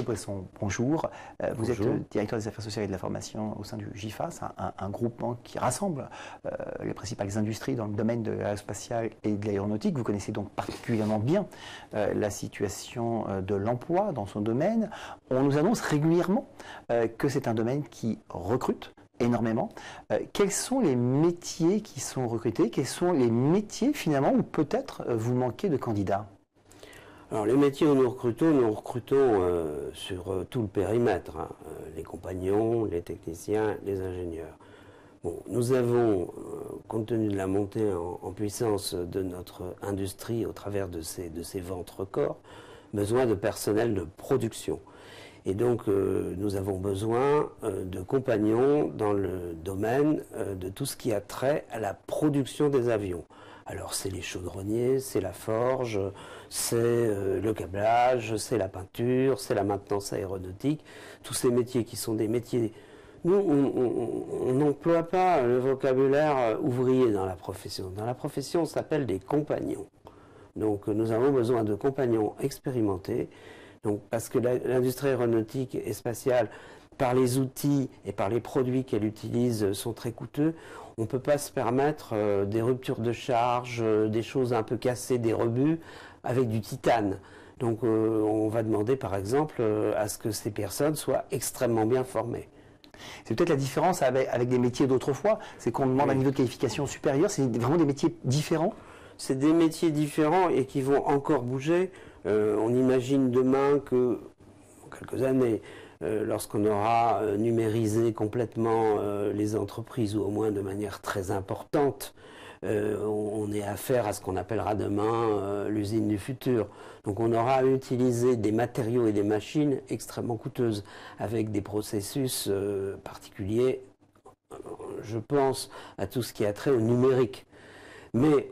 Claude Bresson, bonjour. Vous Bonjour. êtes directeur des affaires sociales et de la formation au sein du GIFAS, un groupement qui rassemble les principales industries dans le domaine de l'aérospatiale et de l'aéronautique. Vous connaissez donc particulièrement bien la situation de l'emploi dans son domaine. On nous annonce régulièrement que c'est un domaine qui recrute énormément. Quels sont les métiers qui sont recrutés? Quels sont les métiers finalement où peut-être vous manquez de candidats? Alors les métiers où nous recrutons sur tout le périmètre, hein, les compagnons, les techniciens, les ingénieurs. Bon, nous avons, compte tenu de la montée en puissance de notre industrie au travers de ces ventes records, besoin de personnel de production. Et donc nous avons besoin de compagnons dans le domaine de tout ce qui a trait à la production des avions. Alors c'est les chaudronniers, c'est la forge, c'est le câblage, c'est la peinture, c'est la maintenance aéronautique. Tous ces métiers qui sont des métiers... Nous, on n'emploie pas le vocabulaire ouvrier dans la profession. Dans la profession, on s'appelle des compagnons. Donc nous avons besoin de compagnons expérimentés. Donc, parce que l'industrie aéronautique et spatiale, par les outils et par les produits qu'elle utilise, sont très coûteux. On ne peut pas se permettre des ruptures de charge, des choses un peu cassées, des rebuts, avec du titane. Donc on va demander par exemple à ce que ces personnes soient extrêmement bien formées. C'est peut-être la différence avec des métiers d'autrefois, c'est qu'on demande un niveau de qualification supérieur, c'est vraiment des métiers différents? C'est des métiers différents et qui vont encore bouger. On imagine demain que, en quelques années, lorsqu'on aura numérisé complètement les entreprises, ou au moins de manière très importante, on ait affaire à ce qu'on appellera demain l'usine du futur. Donc on aura à utiliser des matériaux et des machines extrêmement coûteuses, avec des processus particuliers. Je pense à tout ce qui a trait au numérique. Mais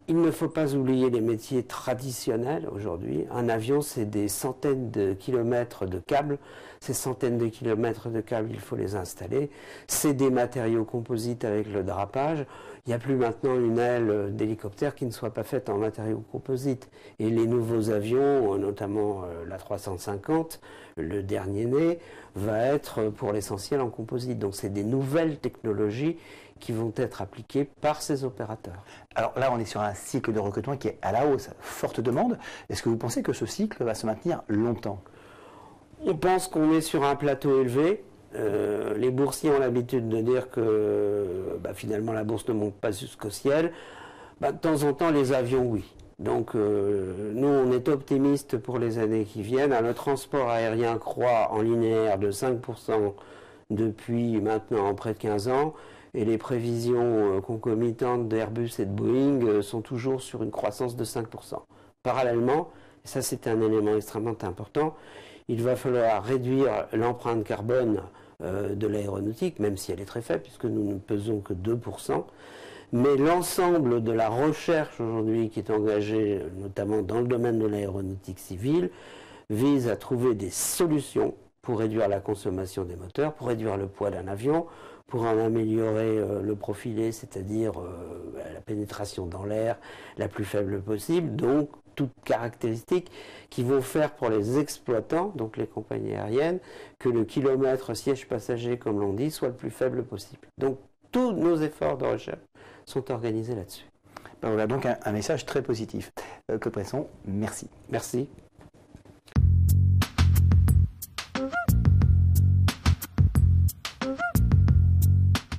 il ne faut pas oublier les métiers traditionnels aujourd'hui. Un avion, c'est des centaines de kilomètres de câbles. Ces centaines de kilomètres de câbles, il faut les installer. C'est des matériaux composites avec le drapage. Il n'y a plus maintenant une aile d'hélicoptère qui ne soit pas faite en matériaux composites. Et les nouveaux avions, notamment l'A350, le dernier né, va être pour l'essentiel en composite. Donc c'est des nouvelles technologies qui vont être appliquées par ces opérateurs. Alors là, on est sur un cycle de recrutement qui est à la hausse, forte demande. Est-ce que vous pensez que ce cycle va se maintenir longtemps? On pense qu'on est sur un plateau élevé. Les boursiers ont l'habitude de dire que finalement la bourse ne monte pas jusqu'au ciel. De temps en temps, les avions, oui. Donc nous, on est optimistes pour les années qui viennent. Le transport aérien croît en linéaire de 5% depuis maintenant près de 15 ans. Et les prévisions concomitantes d'Airbus et de Boeing sont toujours sur une croissance de 5%. Parallèlement, et ça c'est un élément extrêmement important, il va falloir réduire l'empreinte carbone de l'aéronautique, même si elle est très faible, puisque nous ne pesons que 2%. Mais l'ensemble de la recherche aujourd'hui qui est engagée, notamment dans le domaine de l'aéronautique civile, vise à trouver des solutions pour réduire la consommation des moteurs, pour réduire le poids d'un avion, pour en améliorer le profilé, c'est-à-dire la pénétration dans l'air la plus faible possible, donc toutes caractéristiques qui vont faire pour les exploitants, donc les compagnies aériennes, que le kilomètre siège passager, comme l'on dit, soit le plus faible possible. Donc tous nos efforts de recherche sont organisés là-dessus. Voilà donc un message très positif. Claude Bresson, merci. Merci.